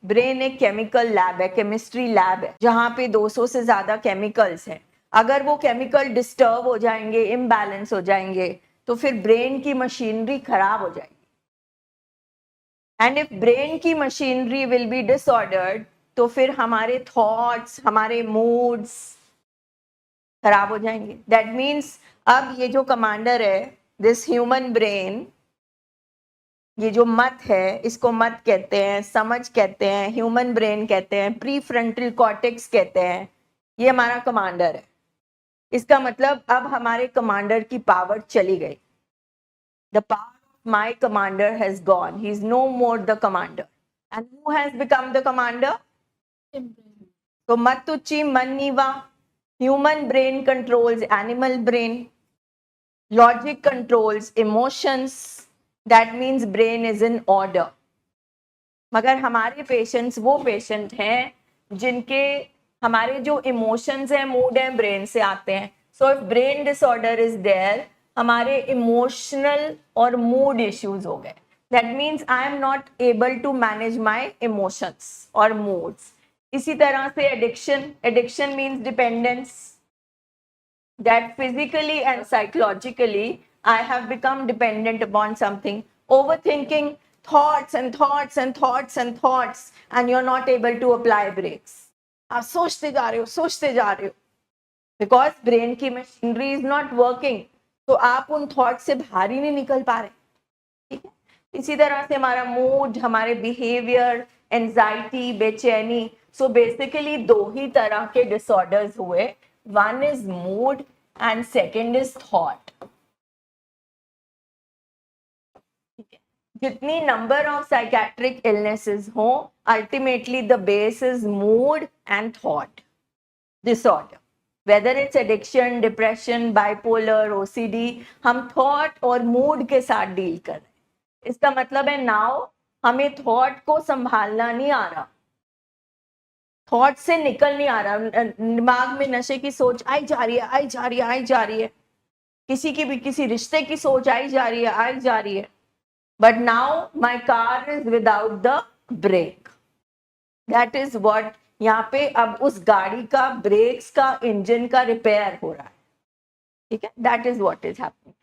Brain एक chemical lab है, chemistry lab है, जहाँ पे 200 से ज्यादा केमिकल्स हैं। अगर वो केमिकल डिस्टर्ब हो जाएंगे, इम्बैलेंस हो जाएंगे, तो फिर ब्रेन की मशीनरी खराब हो जाएगी। एंड इफ ब्रेन की मशीनरी विल बी डिसऑर्डर्ड, तो फिर हमारे थॉट्स, हमारे मूड्स खराब हो जाएंगे। दैट मीन्स अब ये जो कमांडर है, दिस ह्यूमन ब्रेन, ये जो मत है, इसको मत कहते हैं, समझ कहते हैं, ह्यूमन ब्रेन कहते हैं, प्री फ्रंटल कॉर्टेक्स कहते हैं, ये हमारा कमांडर है। इसका मतलब अब हमारे कमांडर की पावर चली गई। The power of my commander has gone, he is no more the commander. And who has become the commander? तो मत उच्ची मन नीवा। Human brain controls animal brain, logic controls emotions, that means brain is in order. मगर हमारे patients वो patient हैं जिनके हमारे जो इमोशंस हैं, मूड हैं, ब्रेन से आते हैं। So if brain disorder is there, हमारे इमोशनल और मूड इश्यूज हो गए। That means I am not able to manage my emotions और मूड्स। इसी तरह से addiction means dependence, that physically and psychologically I have become dependent upon something, overthinking thoughts and thoughts and thoughts and thoughts, and you're not able to apply brakes. आप सोचते जा रहे हो because brain की machinery is not working, तो आप उन thoughts से बाहर ही नहीं निकल पा रहे। ठीक है, इसी तरह से हमारा मूड, हमारे बिहेवियर, एंजाइटी, बेचैनी। सो बेसिकली दो ही तरह के डिसऑर्डर्स हुए, one is mood and second is thought. जितनी नंबर ऑफ साइकेट्रिक इलनेसेस हो, ultimately the base is mood and thought disorder. Whether it's addiction, depression, bipolar, OCD, हम thought और mood के साथ डील कर रहे हैं। इसका मतलब है नाउ हमें थॉट को संभालना नहीं आ रहा, थॉट से निकल नहीं आ रहा। दिमाग में नशे की सोच आई जा रही है, किसी की भी किसी रिश्ते की सोच आई जा रही है। But now my car is without the brake. That is what, यहाँ पे अब उस गाड़ी का ब्रेक्स का, इंजन का रिपेयर हो रहा है। ठीक है, that is what is happening.